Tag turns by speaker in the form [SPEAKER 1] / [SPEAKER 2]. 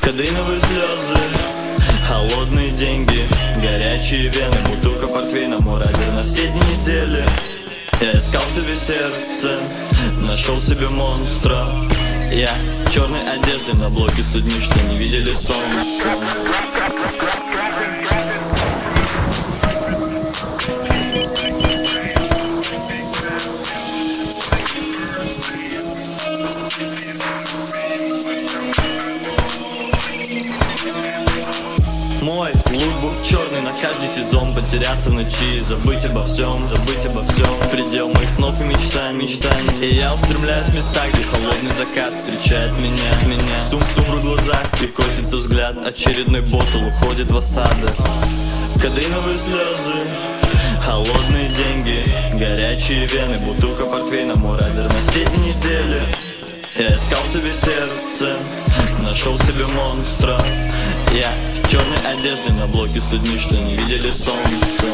[SPEAKER 1] Кадеиновые слезы, холодные деньги, горячие вены, бутылка портвейна, муравей на все дни недели. Я искал себе сердце, нашел себе монстра. Я в черной одежде на блоке с людьми, что не видели солнца. Мой лукбук черный на каждый сезон. Потеряться в ночи, забыть обо всем. Предел моих снов и мечтаний. И я устремляюсь в места, где холодный закат встречает меня. Сумру в глазах и косится взгляд. Очередной ботл уходит в осадок. Кадеиновые слезы, холодные деньги, горячие вены, бутылка портвейна, муравей на все дни недели. Я искал себе сердце, нашел себе монстра. Я в черной одежде на блоке с людьми, что не видели солнца.